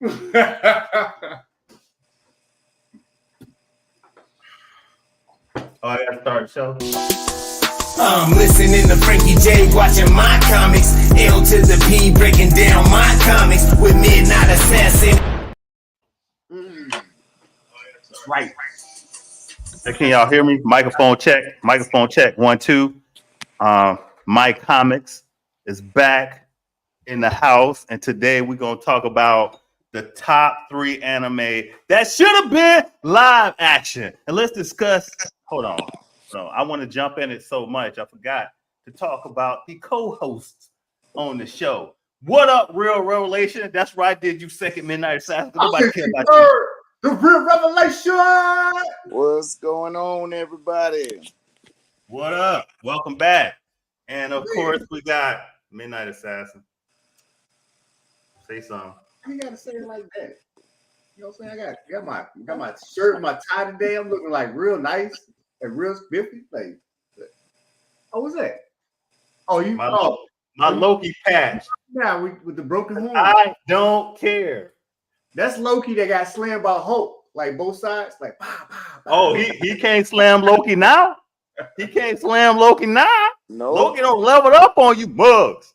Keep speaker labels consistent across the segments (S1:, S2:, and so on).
S1: I gotta start the show.
S2: I'm listening to Frankie J, watching my comics. L to the P, breaking down my comics with Midnight Assassin.
S3: That's right.
S1: Hey, can y'all hear me? Microphone check. Microphone check. 1, 2. My Comics is back in the house, and today we're gonna talk about the top 3 anime that should have been live action. And let's discuss. Hold on. I want to jump in it so much. I forgot to talk about the co-hosts on the show. What up, Real Revelation? That's right. Did you second Midnight Assassin? Nobody care about you.
S3: The Real Revelation.
S4: What's going on, everybody?
S1: What up? Welcome back. And of course, we got Midnight Assassin. Say something.
S3: You gotta say it like that. You know what I'm saying? I got my shirt, my tie today. I'm looking like real nice and real spiffy. Like, oh, what's that? Oh, you
S1: my Loki patch.
S3: Yeah, with the broken horn.
S1: I don't care.
S3: That's Loki that got slammed by Hulk, like both sides, like bah, bah, bah.
S1: Oh, he can't slam Loki now. He can't slam Loki now.
S4: No,
S1: Loki don't level up on you, bugs.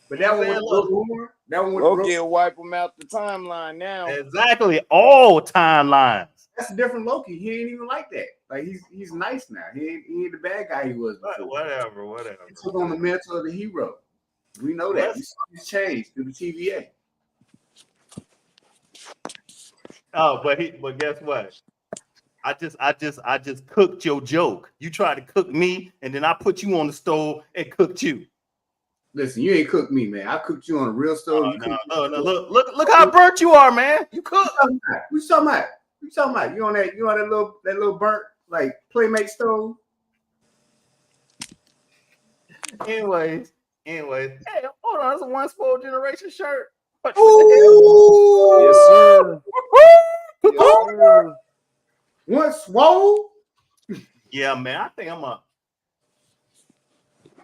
S3: But that one with broken horn. That one with
S4: Loki will wipe him out the timeline now.
S1: Exactly, all timelines.
S3: That's a different Loki. He ain't even like that. Like he's nice now. He ain't the bad guy he was before.
S1: Whatever.
S3: He took on the mantle of the hero. We know that. We saw his change through the TVA.
S1: Oh, but guess what? I just cooked your joke. You tried to cook me, and then I put you on the stove and cooked you.
S3: Listen, you ain't cooked me, man. I cooked you on a real stove.
S1: No. Look how burnt you are, man. You cooked.
S3: What you talking about? You on that little burnt like Playmate stove?
S1: Anyways. Hey, hold on. That's a One Spoiled Generation shirt.
S3: Ooh.
S4: Yes, sir. Yes, sir.
S3: One swole?
S1: Yeah, man. I think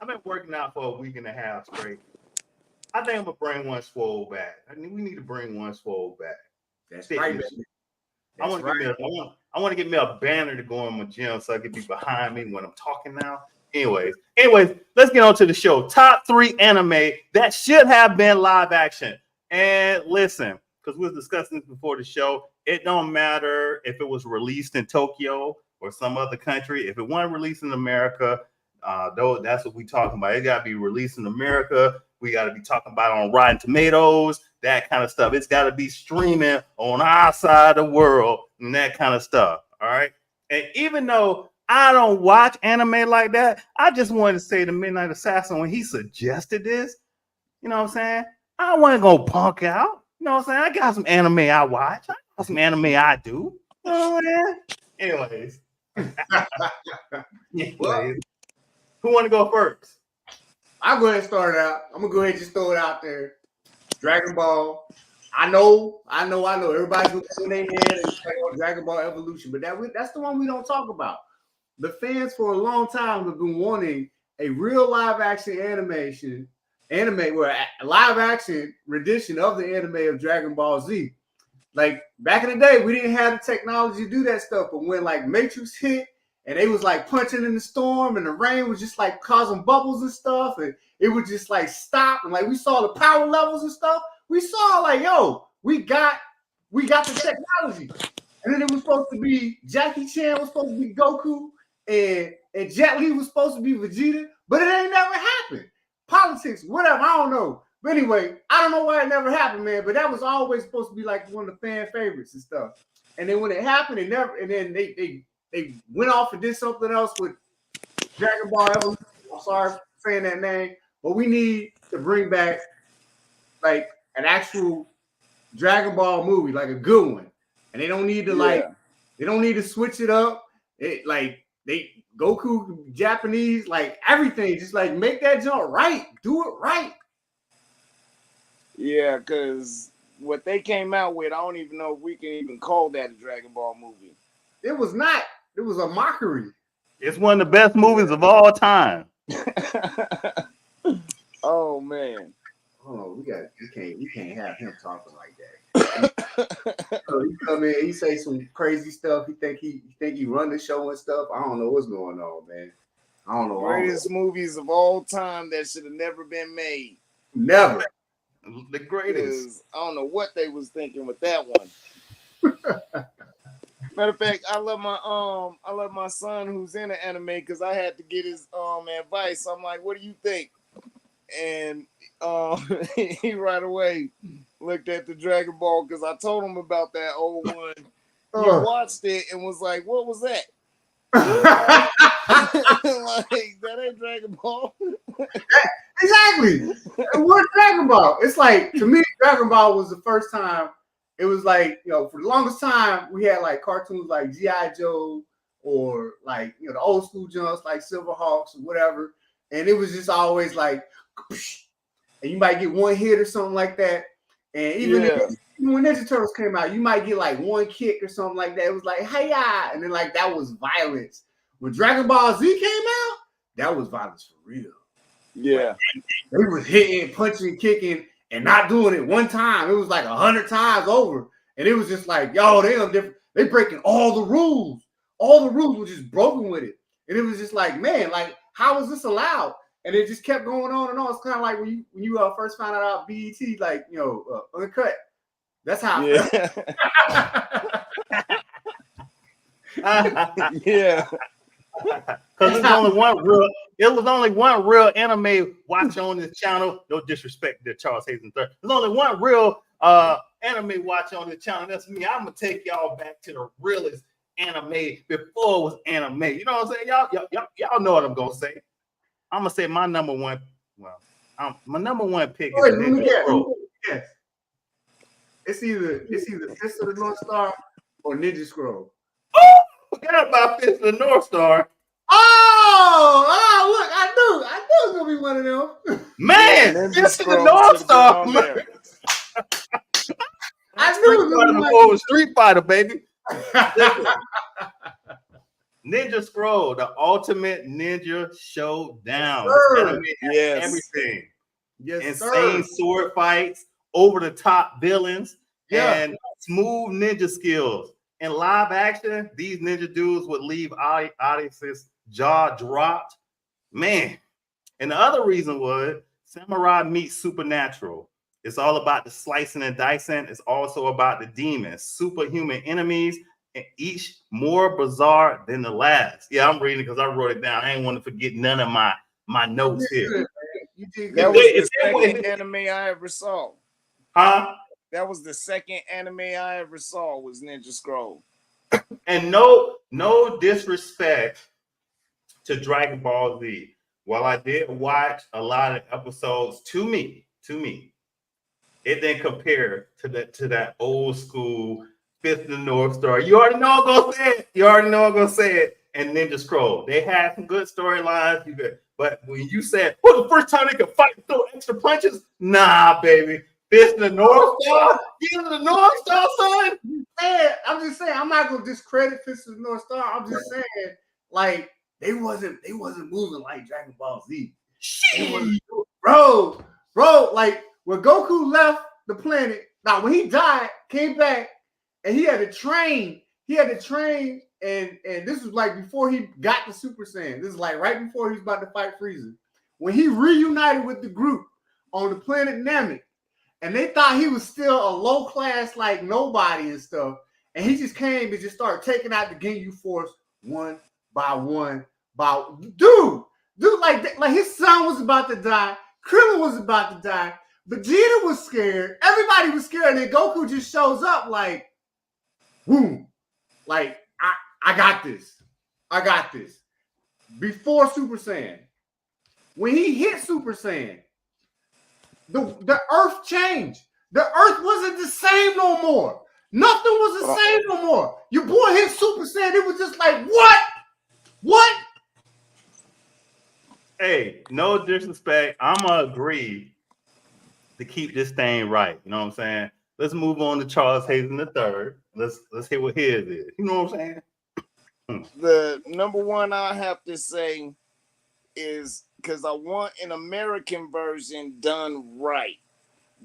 S1: I've been working out for a week and a half straight. I think I'm gonna bring One Swole back. We need to bring One Swole back.
S3: That's right.
S1: I want to get me a banner to go in my gym so I can be behind me when I'm talking now. Anyways, let's get on to the show. Top 3 anime that should have been live action. And listen, because we were discussing this before the show, it don't matter if it was released in Tokyo or some other country. If it wasn't released in America, though, that's what we talking about. It got to be released in America. We got to be talking about on Rotten Tomatoes, that kind of stuff. It's got to be streaming on our side of the world and that kind of stuff. All right. And even though I don't watch anime like that, I just wanted to say to Midnight Assassin when he suggested this, you know what I'm saying? I wasn't going to punk out. You know what I'm saying? I got some anime I watch. I got some anime I do. You know what I'm saying? Anyways. Who want to go first?
S3: I'll go ahead and start it out. I'm gonna go ahead and just throw it out there. Dragon Ball. I know. Everybody's gonna put their head and say, "Oh, Dragon Ball Evolution," but that's the one we don't talk about. The fans for a long time have been wanting a real live action live action rendition of the anime of Dragon Ball Z. Like back in the day, we didn't have the technology to do that stuff, but when like Matrix hit. And they was like punching in the storm, and the rain was just like causing bubbles and stuff, and it would just like stop, and like we saw the power levels and stuff. We saw like, yo, we got the technology, and then it was supposed to be Jackie Chan was supposed to be Goku, and Jet Li was supposed to be Vegeta, but it ain't never happened. Politics, whatever, I don't know. But anyway, I don't know why it never happened, man. But that was always supposed to be like one of the fan favorites and stuff. And then when it happened, it never. And then they went off and did something else with Dragon Ball Evolution. I'm sorry for saying that name, but we need to bring back like an actual Dragon Ball movie, like a good one. And they don't need to they don't need to switch it up. Goku Japanese, like everything, just like make that jump right, do it right.
S4: Yeah, because what they came out with, I don't even know if we can even call that a Dragon Ball movie.
S3: It was not. It was a mockery.
S1: It's one of the best movies of all time.
S4: Oh man.
S3: hold on, we can't have him talking like that. So he come in, he say some crazy stuff. He think he run the show and stuff. I don't know what's going on, man. I don't know.
S4: Greatest movies of all time that should have never been made.
S3: Never.
S1: The greatest.
S4: 'Cause I don't know what they was thinking with that one. Matter of fact, I love my son who's in the anime because I had to get his advice. I'm like, what do you think? And he right away looked at the Dragon Ball because I told him about that old one. He watched it and was like, what was that? Like, that ain't Dragon Ball.
S3: Exactly. And what Dragon Ball? It's like, to me, Dragon Ball was the first time. It was like, you know, for the longest time, we had like cartoons like G.I. Joe or like, you know, the old school jumps like Silverhawks or whatever. And it was just always like, and you might get one hit or something like that. And even when Ninja Turtles came out, you might get like one kick or something like that. It was like, hey-ya! And then like that was violence. When Dragon Ball Z came out, that was violence for real.
S4: Yeah.
S3: They was hitting, punching, kicking, and not doing it one time. It was like 100 times over. And it was just like, yo, they breaking all the rules. All the rules were just broken with it. And it was just like, man, like, how is this allowed? And it just kept going on and on. It's kind of like when you first found out about BET, like, you know, Uncut. That's how.
S4: Yeah. Yeah.
S1: Because it was only one real anime watch on this channel. No disrespect to Charles Hayden III. There's only one real anime watch on this channel. That's me. I'm gonna take y'all back to the realest anime before it was anime. You know what I'm saying? Y'all know what I'm gonna say. I'm gonna say my number one. Well, my number one pick is Ninja Scroll.
S3: Yes. It's either Fist of the North Star or Ninja Scroll.
S1: Oh, forgot about Fist of the North Star.
S3: Oh, look, I knew it was gonna be one of them.
S1: Man, Fist of the North Star.
S3: I knew it was
S1: gonna be Street Fighter, baby. Ninja Scroll, the ultimate ninja showdown.
S3: Yes,
S1: everything.
S3: Yes,
S1: insane sword fights, over the top villains, and smooth ninja skills. In live action, these ninja dudes would leave audiences jaw dropped. Man. And the other reason was Samurai meets Supernatural. It's all about the slicing and dicing. It's also about the demons, superhuman enemies, and each more bizarre than the last. Yeah, I'm reading because I wrote it down. I ain't want to forget none of my notes here.
S4: That was the second anime I ever saw.
S1: Huh?
S4: That was the second anime I ever saw was Ninja Scroll.
S1: And no disrespect to Dragon Ball Z. While I did watch a lot of episodes, to me, it didn't compare to that old school Fist of the North Star. You already know I'm gonna say it. And Ninja Scroll. They had some good storylines. But when you said, well, the first time they could fight and throw extra punches, nah, baby. Fist of the North Star? Fist of the North Star, son?
S3: I'm just saying, I'm not gonna discredit Fist of the North Star. I'm just saying, like, they wasn't moving like Dragon Ball Z. Bro, like when Goku left the planet, now when he died, came back, and he had to train. And this was like before he got the Super Saiyan. This is like right before he was about to fight Frieza. When he reunited with the group on the planet Namek, and they thought he was still a low class like nobody and stuff, and he just came and just started taking out the Ginyu Force one by one. Dude, like his son was about to die. Krillin was about to die. Vegeta was scared. Everybody was scared. And then Goku just shows up like, boom, like I got this. Before Super Saiyan, when he hit Super Saiyan, the Earth changed. The Earth wasn't the same no more. Nothing was the same no more. Your boy hit Super Saiyan. It was just like, what?
S1: Hey, no disrespect. I'm going to agree to keep this thing right. You know what I'm saying? Let's move on to Charles Hayden III. Let's hear what his is. You know what I'm saying?
S4: The number one I have to say is because I want an American version done right.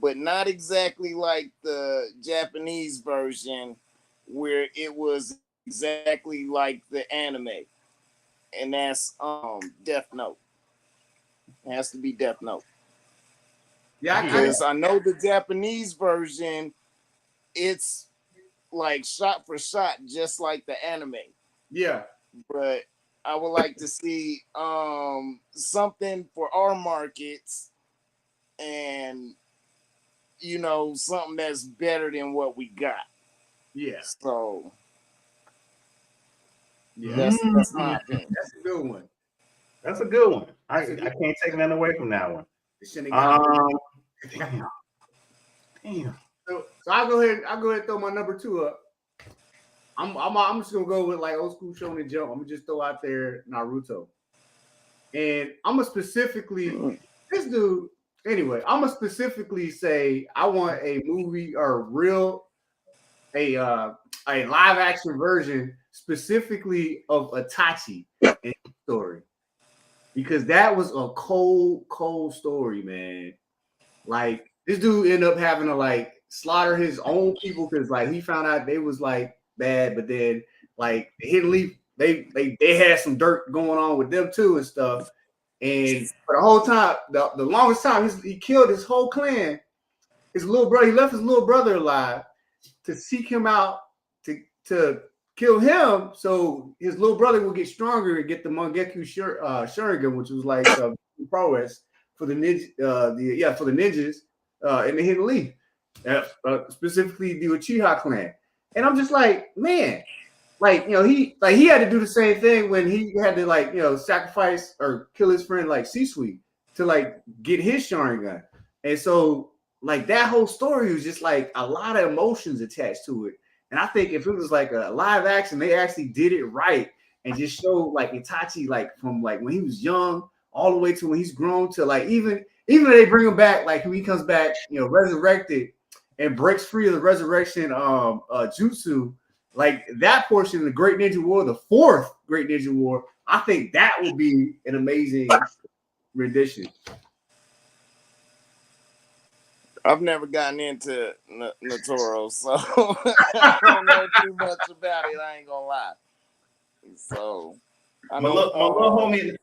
S4: but not exactly like the Japanese version where it was exactly like the anime. And that's Death Note. It has to be Death Note.
S3: Yeah,
S4: Because I know the Japanese version, it's like shot for shot, just like the anime.
S3: yeah.
S4: But I would like to see something for our markets, and you know, something that's better than what we got.
S3: Yeah.
S4: So
S3: Yeah.
S4: that's my opinion.
S3: That's a good one.
S1: That's a good one. I can't take nothing away from that one. Damn.
S3: So I'll go ahead and throw my number 2 up. I'm just gonna go with like old school Shonen Jump. I'm gonna just throw out there Naruto. And I'm gonna specifically this dude, anyway, I'm gonna specifically say I want a movie or a live action version specifically of Itachi in the story. Because that was a cold story, man. Like this dude ended up having to like slaughter his own people because like he found out they was like bad, but then like the Hidden Leaf, they had some dirt going on with them too and stuff. And for the whole time, the longest time, he killed his whole clan. His little brother, he left his little brother alive to seek him out to kill him, so his little brother would get stronger and get the Mangekyou Sharingan, which was like prowess for the ninja, for the ninjas in the Hidden Leaf, specifically the Uchiha clan. And I'm just like, man, like he had to do the same thing when he had to like sacrifice or kill his friend like C-Suite to like get his Sharingan. And so like that whole story was just like a lot of emotions attached to it. And I think if it was like a live action, they actually did it right and just showed like Itachi like from like when he was young all the way to when he's grown to like even if they bring him back, like when he comes back, resurrected and breaks free of the resurrection jutsu, like that portion of the Great Ninja War, the 4th Great Ninja War, I think that would be an amazing rendition.
S4: I've never gotten into Natoro, so I don't know too much about it. I ain't gonna lie. So I know,
S1: my little homie.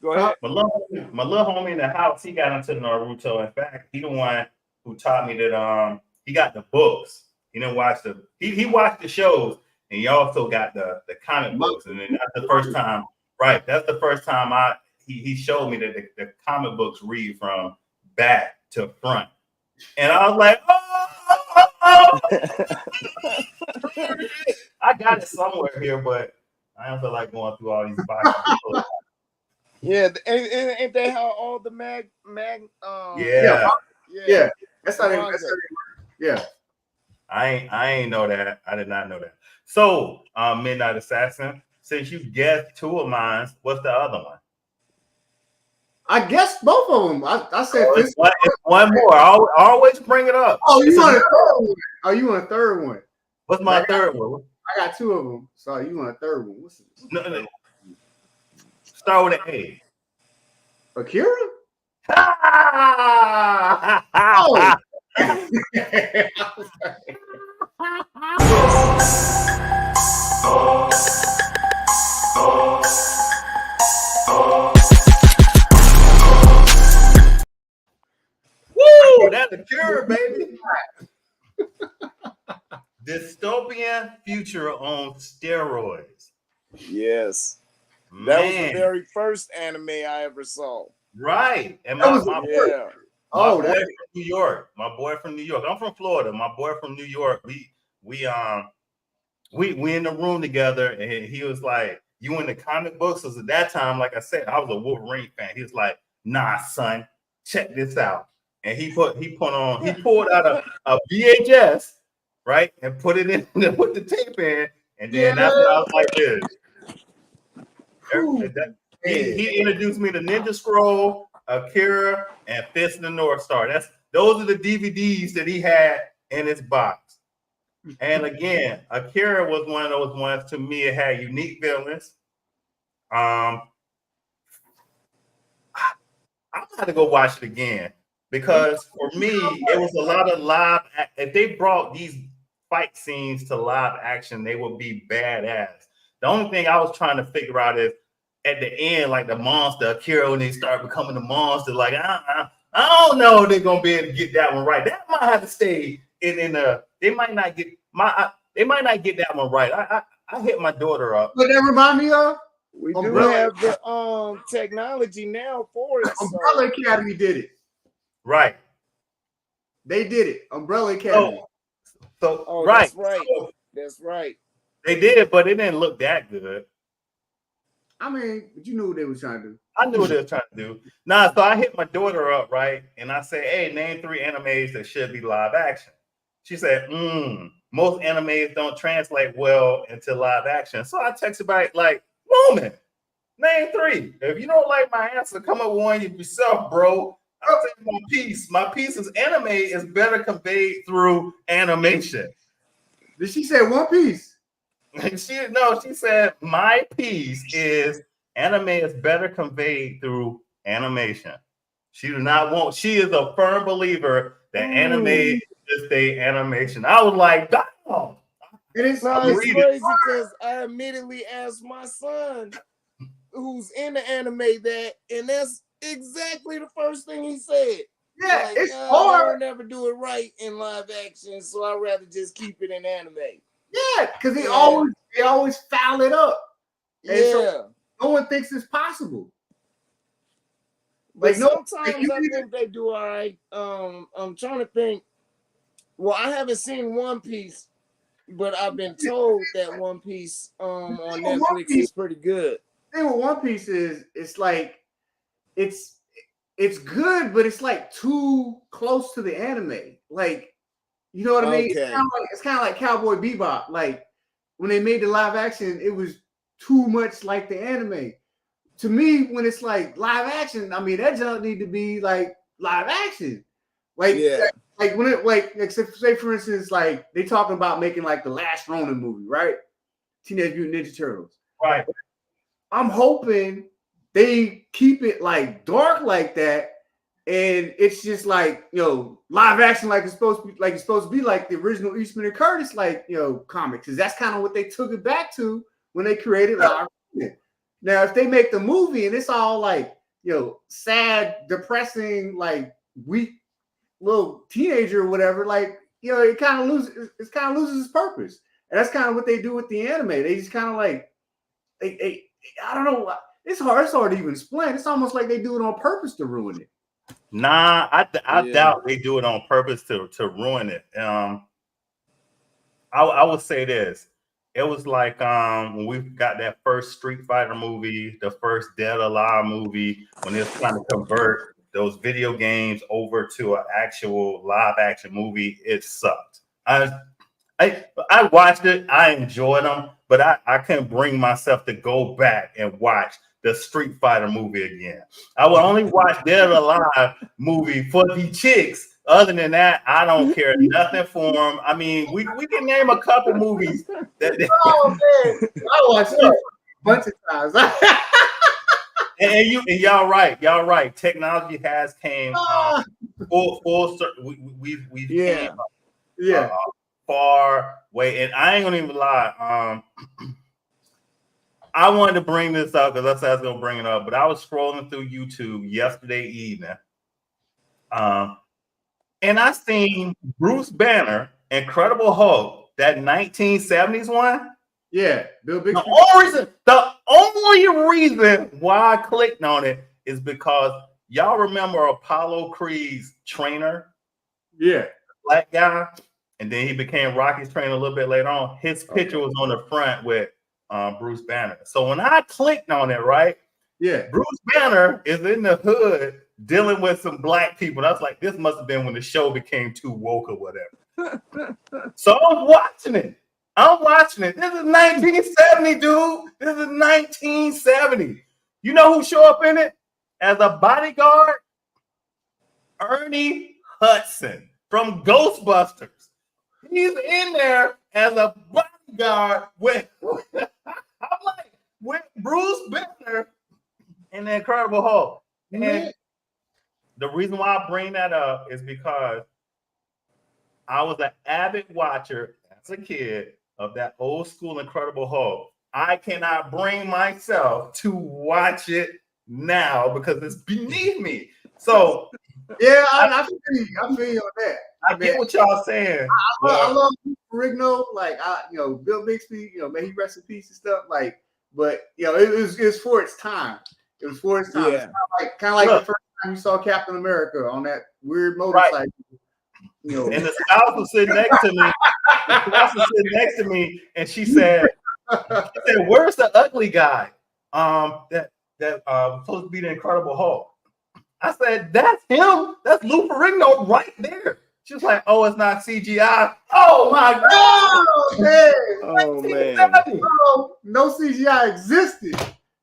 S4: Go ahead.
S1: My little homie in the house, he got into Naruto. In fact, he the one who taught me that he got the books. He didn't watch he watched the shows, and he also got the comic books. And then that's the first time, right? That's the first time he showed me that the comic books read from back to front. And I was like, oh! I got it somewhere here, but I don't feel like going through all these boxes.
S4: Yeah, ain't that how all the mag
S1: yeah.
S3: That's how they yeah.
S1: I ain't know that. I did not know that. So, Midnight Assassin, since you guessed 2 of mine, what's the other one?
S3: I guess both of them. I said
S1: it's one more. I always bring it up.
S3: Oh, you want a third one? Oh, you want a third one?
S1: What's my third one?
S3: I got 2 of them. So you want a third one? What's it?
S1: No. Start with an A.
S3: Akira?
S1: Oh. Woo! That's Akira, baby. Dystopian future on steroids.
S4: Yes. That was the very first anime I ever saw.
S1: Right. And
S4: my
S1: boy from New York. My boy from New York. I'm from Florida. My boy from New York. We in the room together, and he was like, "You in the comic books?" Because at that time, like I said, I was a Wolverine fan. He was like, "Nah, son, check this out." And he pulled out a VHS, right, and put it in, and put the tape in, and then that's what I was like, this. He introduced me to Ninja Scroll, Akira, and Fist of the North Star. Those are the DVDs that he had in his box. And again, Akira was one of those ones. To me, it had unique villains. I'm gonna go watch it again because for me, it was a lot of live. If they brought these fight scenes to live action, they would be badass. The only thing I was trying to figure out is at the end, like the monster, Akira, when they start becoming the monster, like I don't know if they're gonna be able to get that one right. That might have to stay in the. They might not get that one right. I hit my daughter up.
S3: What that remind me of?
S4: We do
S3: Umbrella.
S4: have the technology now for it. So.
S3: Umbrella Academy did it.
S1: Right.
S3: They did it. Umbrella Academy.
S1: So right.
S4: That's right.
S1: So,
S4: that's right.
S1: they did, but it didn't look that good.
S3: I mean, but you knew what they were trying to do.
S1: I knew what they were trying to do. So I hit my daughter up, right? And I say, hey, name 3 animes that should be live action. She said, most animes don't translate well into live action. So I texted back like, woman, name 3. If you don't like my answer, come up with one yourself, bro. I'll take my piece. My piece is anime is better conveyed through animation.
S3: Did she say One Piece?
S1: She said my piece is anime is better conveyed through animation. She is a firm believer that anime is the animation. I was like, damn.
S4: It's crazy because I immediately asked my son, who's in the anime, that, and that's exactly the first thing he said.
S3: Yeah,
S4: like,
S3: it's hard.
S4: I'll never do it right in live action, so I'd rather just keep it in anime.
S3: Yeah, because they always foul it up. And
S4: Yeah.
S3: so no one thinks it's possible.
S4: But
S3: Like, no,
S4: sometimes I think they do all right. I'm trying to think. Well, I haven't seen One Piece, but I've been told that One Piece on Netflix is pretty good.
S3: The thing with One Piece is it's like it's good, but it's like too close to the anime. Like, you know what I mean?
S4: Okay.
S3: It's kind of like Cowboy Bebop. Like when they made the live action, it was too much like the anime. To me, when it's like live action, I mean that junk need to be like live action. Like,
S4: Yeah.
S3: like when it like say for instance, like they talking about making like the last Ronin movie, right? Teenage Mutant Ninja Turtles.
S1: Right.
S3: I'm hoping they keep it like dark like that, and it's just like, you know, live action like it's supposed to be like the original Eastman and Curtis, like, you know, comics. Because that's kind of what they took it back to when they created live action. Now, if they make the movie and it's all like, you know, sad, depressing, like weak little teenager or whatever, like, you know, it kind of loses its purpose. And that's kind of what they do with the anime. They just kind of like I don't know. It's hard to even explain. It's almost like they do it on purpose to ruin it.
S1: Nah, I doubt they do it on purpose to ruin it. I would say this. It was like when we got that first Street Fighter movie, the first Dead or Alive movie, when they was trying to convert those video games over to an actual live action movie. It sucked. I watched it. I enjoyed them, but I couldn't bring myself to go back and watch the Street Fighter movie again. I would only watch Dead or Alive movie for the chicks. Other than that, I don't care nothing for them. I mean, we can name a couple movies that.
S3: Oh man, I watched it a bunch of times.
S1: and y'all right. Technology has came full circle. We've came far way, and I ain't gonna even lie. I wanted to bring this up because I said I was gonna bring it up, but I was scrolling through YouTube yesterday evening, and I seen Bruce Banner, Incredible Hulk, that 1970s one.
S3: Yeah, Bill Bixby.
S1: The only reason why I clicked on it is because y'all remember Apollo Creed's trainer?
S3: Yeah,
S1: black guy, and then he became Rocky's trainer a little bit later on. His picture was on the front with Bruce Banner. So when I clicked on it, right?
S3: Yeah,
S1: Bruce Banner is in the hood dealing with some black people. That's like, this must have been when the show became too woke or whatever. So I'm watching it. This is 1970, dude. This is 1970. You know who show up in it as a bodyguard? Ernie Hudson from Ghostbusters. He's in there as a bodyguard with Bruce Banner and the Incredible Hulk. And the reason why I bring that up is because I was an avid watcher as a kid of that old school Incredible Hulk. I cannot bring myself to watch it now because it's beneath me. So
S3: Yeah, I feel you on that.
S1: I get what y'all saying.
S3: I love Rigno, like Bill Bixby, may he rest in peace and stuff. Like, but it was for its time. It was for its time.
S4: Yeah.
S3: It's kind of like the first time you saw Captain America on that weird motorcycle.
S1: Right. And the spouse was sitting next to me. And she said, "Where's the ugly guy? That supposed to be the Incredible Hulk." I said, "That's him. That's Lou Ferrigno right there." She was like, "Oh, it's not CGI." Oh my God!
S3: Oh man! No CGI existed.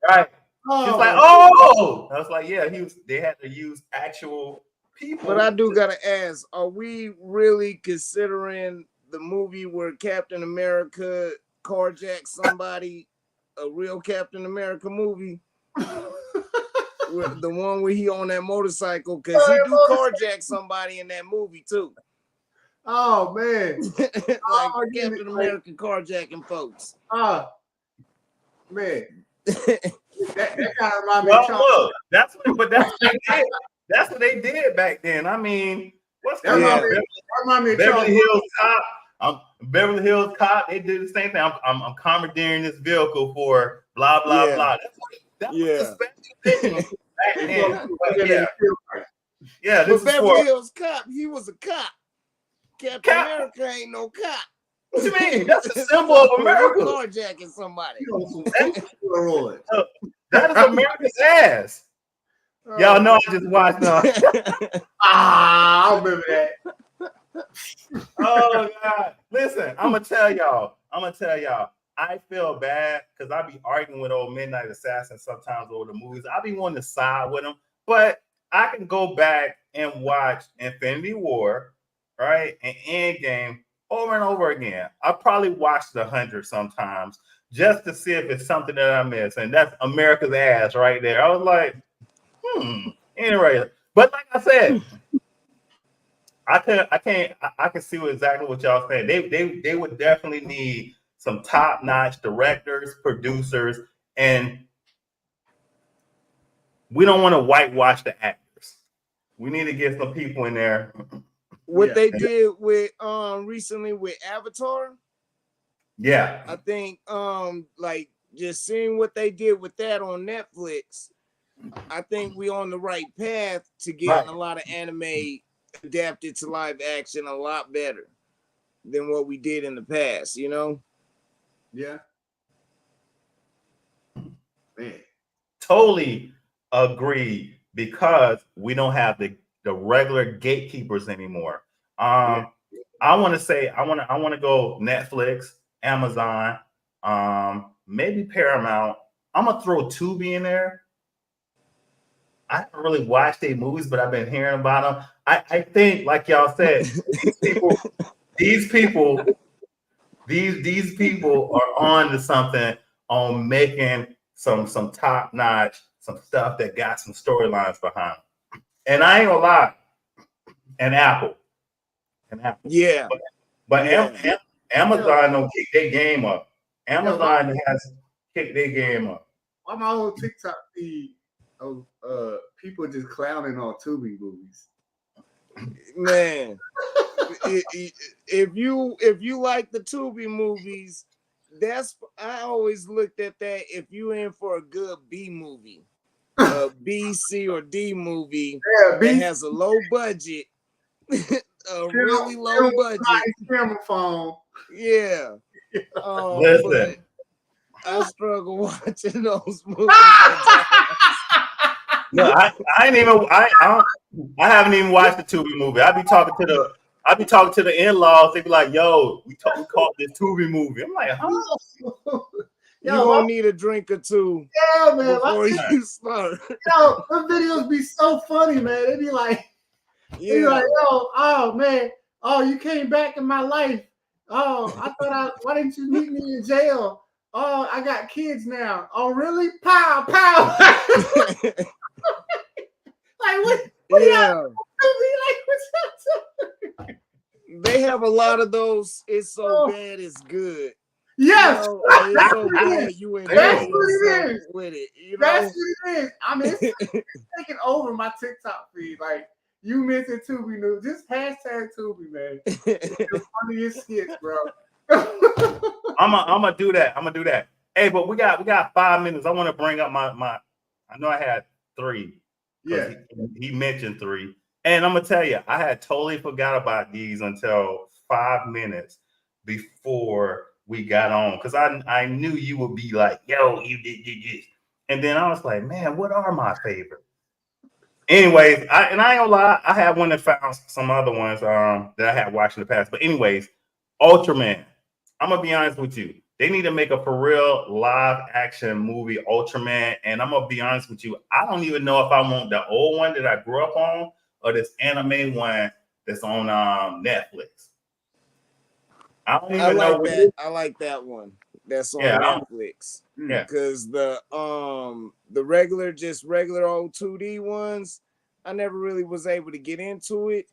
S1: Right. She's like, "Oh," I was like, "Yeah, they had to use actual people."
S4: But I do gotta ask: are we really considering the movie where Captain America carjacked somebody a real Captain America movie? The one where he on that motorcycle, because he do carjack somebody in that movie too.
S3: Oh man!
S4: Captain America carjacking folks.
S3: Man. That kind of reminds me
S1: well,
S3: of
S1: look, that's what they did. That's what they did back then. I mean, what's that? Beverly Hills Cop. Beverly Hills Cop. They did the same thing. I'm commandeering this vehicle for blah blah blah. That's what the special back then. Yeah, this is
S4: Beverly Hills Cop. He was a cop. Captain America ain't no cop.
S1: What you mean? That's a symbol of America.
S4: Carjacking somebody.
S1: That is America's ass. Y'all know I just watched.
S3: I remember that.
S1: Oh God! Listen, I'm gonna tell y'all. I feel bad because I be arguing with old Midnight Assassin sometimes over the movies. I be wanting to side with them, but I can go back and watch Infinity War, right, and Endgame over and over again. I probably watched 100 sometimes just to see if it's something that I miss, and that's America's ass right there. I was like, Anyway, but like I said, I can see exactly what y'all saying. They would definitely need some top-notch directors, producers, and we don't want to whitewash the actors. We need to get some people in there.
S4: What they did with recently with Avatar.
S1: Yeah.
S4: I think like just seeing what they did with that on Netflix, I think we on the right path to getting a lot of anime adapted to live action a lot better than what we did in the past,
S3: Yeah. Man.
S1: Totally agree, because we don't have the regular gatekeepers anymore. I want to go Netflix, Amazon, maybe Paramount. I'm gonna throw Tubi in there. I haven't really watched their movies, but I've been hearing about them. I think, like y'all said, these people are on to something, on making some top notch, some stuff that got some storylines behind them. And I ain't gonna lie, and Apple.
S4: Yeah.
S1: But Amazon don't kick their game up. Amazon has kicked their game up.
S3: On my whole TikTok feed of people just clowning on Tubi movies.
S4: Man, if you like the Tubi movies, I always looked at that. If you in for a good B movie, a B, C, or D movie that has a low budget, a really low budget
S3: camera phone.
S4: Yeah.
S1: Listen,
S4: I struggle watching those movies.
S1: No, I haven't even watched the Tubi movie. I be talking to the in-laws. They be like, "Yo, we caught this Tubi movie." I'm like, "Huh?"
S4: You're gonna need a drink or two.
S3: Yeah, man.
S4: Before you start.
S3: The videos be so funny, man. They be like, oh man, oh, you came back in my life. Oh, why didn't you meet me in jail? Oh, I got kids now. Oh, really? Pow, pow. Like, what?
S4: Yeah,
S3: Like, what's up?
S4: they have a lot of those. It's so
S3: Oh.
S4: bad, it's good.
S3: Yes,
S4: You know, it's
S3: that's
S4: so
S3: what it
S4: bad
S3: is.
S4: you enjoy
S3: That's what it
S4: yourself
S3: is.
S4: with it. You
S3: That's
S4: know,
S3: what it is. I mean, it's taking over my TikTok feed. Like you mentioned Tubi News, just hashtag Tubi, man. It's the funniest hits, bro.
S1: I'm gonna do that. I'm gonna do that. Hey, but we got 5 minutes. I want to bring up my. I know I had 3.
S3: Yeah.
S1: He mentioned 3, and I'm gonna tell you, I had totally forgot about these until 5 minutes before we got on, because I knew you would be like, "Yo, you did this," and then I was like, "Man, what are my favorite?" Anyways, I ain't gonna lie, I had one that found some other ones that I had watched in the past. But anyways, Ultraman. I'm gonna be honest with you. They need to make a for real live action movie, Ultraman. And I'm gonna be honest with you. I don't even know if I want the old one that I grew up on or this anime one that's on Netflix. I don't even know what
S4: that. I like that one. That's on Netflix.
S1: Yeah.
S4: Because the regular old 2D ones, I never really was able to get into it.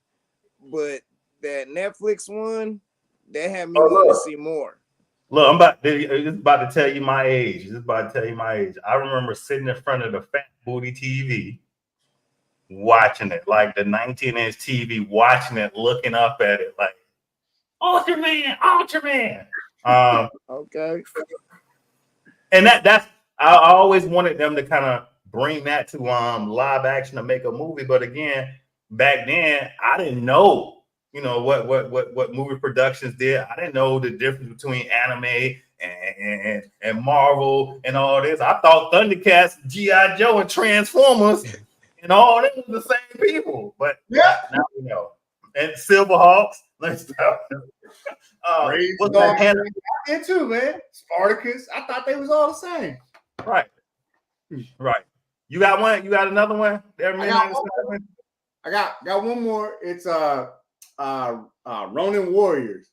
S4: But that Netflix one, that had me wanting to see more.
S1: Look, it's about to tell you my age. It's about to tell you my age. I remember sitting in front of the fat booty TV, watching it, like the 19-inch TV, watching it, looking up at it, like Ultraman.
S4: Okay.
S1: And that's I always wanted them to kind of bring that to live action to make a movie. But again, back then I didn't know. You know what movie productions did. I didn't know the difference between anime and Marvel and all this. I thought Thundercats, G.I. Joe, and Transformers and all them were the same people. But now we know. And Silverhawks. Let's talk. What's that hand?
S3: I did too, man. Spartacus. I thought they was all the same.
S1: Right. You got one? You got another one?
S3: I got one more. It's Ronin Warriors.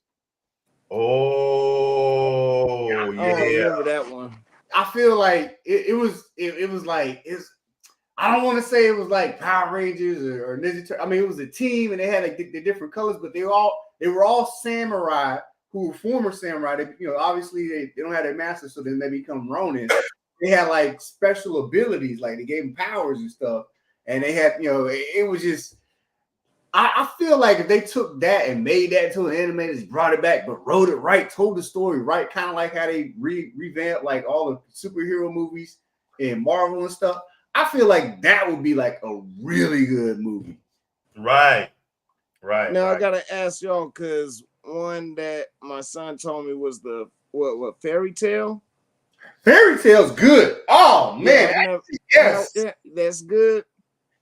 S1: Oh yeah,
S4: I remember that one.
S3: I feel like it was like I don't want to say it was like Power Rangers or Ninja Turtles. I mean, it was a team and they had like the different colors, but they were all samurai who were former samurai. They, obviously they don't have their master, so then they become Ronin. They had like special abilities, like they gave them powers and stuff, and they had it was just. I feel like if they took that and made that into an anime, just brought it back, but wrote it right, told the story right, kind of like how they revamped like all the superhero movies in Marvel and stuff. I feel like that would be like a really good movie.
S1: Right.
S4: Now I gotta ask y'all, because one that my son told me was the what Fairy Tail.
S3: Fairy Tail's good. Oh man, yes,
S4: that's good.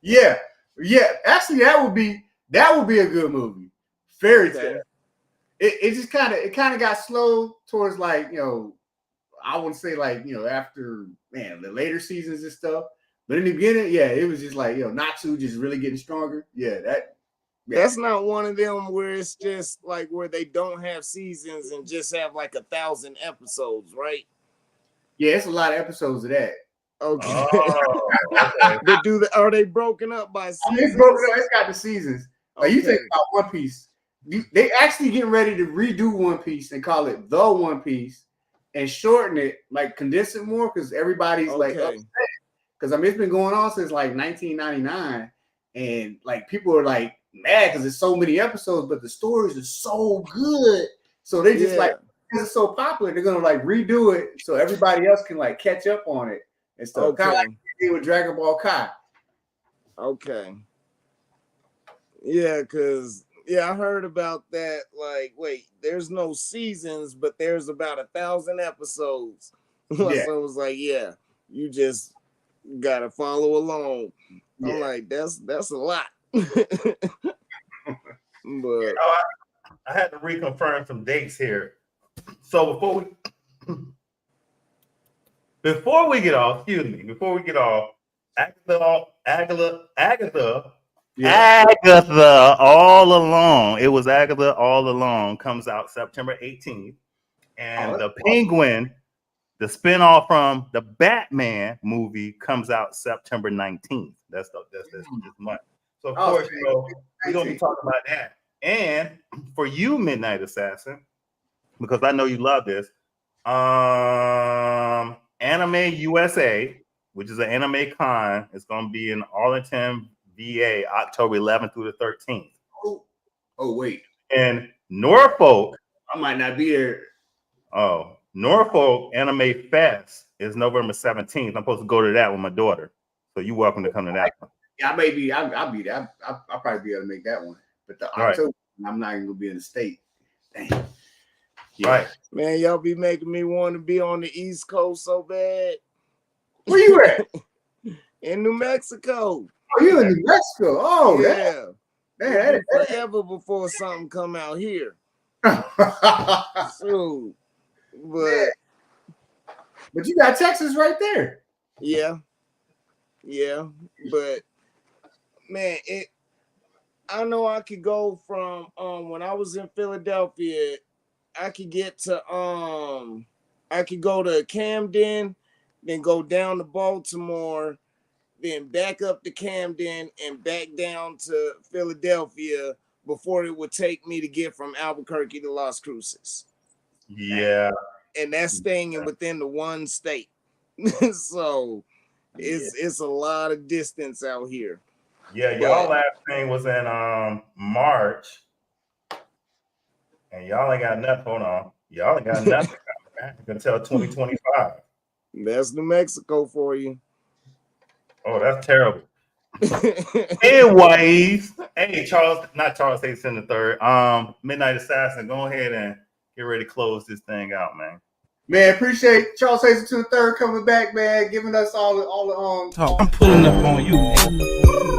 S3: Yeah. Actually, that would be a good movie. Fairy Tail. It just kind of got slow towards like I wouldn't say like after the later seasons and stuff. But in the beginning, it was just like Natsu just really getting stronger.
S4: That's not one of them where it's just like where they don't have seasons and just have like 1,000 episodes, right?
S3: Yeah, it's a lot of episodes of that.
S4: Okay. Okay. Are they broken up by seasons?
S3: It's broken up. It's got the seasons. Like you think about One Piece. They actually getting ready to redo One Piece and call it The One Piece and shorten it, like condense it more because everybody's like upset. Because it's been going on since like 1999, and like people are like mad because there's so many episodes, but the stories are so good. So they just like because it's so popular, they're gonna like redo it so everybody else can like catch up on it and stuff. Kind of like they did with Dragon Ball Kai.
S4: Okay. Yeah, because I heard about that. Like, wait, there's no seasons, but there's about 1,000 episodes. So it was like, you just gotta follow along. I'm like, that's a lot. But
S1: I had to reconfirm some dates here. So before we get off, Agatha All Along. It was Agatha All Along comes out September 18th. And the Penguin, the spinoff from the Batman movie, comes out September 19th. That's this month. So of
S3: Oh,
S1: course, you know, we're gonna be talking about that. And for you, Midnight Assassin, because I know you love this, Anime USA, which is an anime con, is gonna be in Arlington, VA, October 11th through the 13th.
S3: Oh wait,
S1: And Norfolk,
S3: I might not be there.
S1: Norfolk Anime Fest is November 17th. I'm supposed to go to that with my daughter. So you're welcome to come to that one.
S3: Yeah, I may be. I'll be there. I'll probably be able to make that one. But the
S1: Right.
S3: October, I'm not even gonna be in the state. Dang. Yeah.
S1: Right.
S4: Man, y'all be making me want to be on the East Coast so bad.
S3: Where you at?
S4: In New Mexico.
S3: Oh, you in New Mexico? Oh,
S4: yeah.
S3: that
S4: Forever before something come out here.
S3: that.
S4: So, but
S3: Yeah. But you got Texas right there.
S4: yeah, but man, I know I could go from when I was in Philadelphia, I could get to I could go to Camden, then go down to Baltimore, then back up to Camden and back down to Philadelphia before it would take me to get from Albuquerque to Las Cruces.
S1: Yeah.
S4: And that's staying within the one state. So it's a lot of distance out here.
S1: Yeah, y'all last thing was in March. And y'all ain't got nothing. Hold on. Y'all ain't got nothing back until 2025.
S4: That's New Mexico for you.
S1: Oh, that's terrible. Anyways, hey, not Charles Hastings III. Midnight Assassin, go ahead and get ready to close this thing out, man.
S3: Man, appreciate Charles Hastings III coming back, man, giving us all the
S5: I'm pulling up on you, nigga.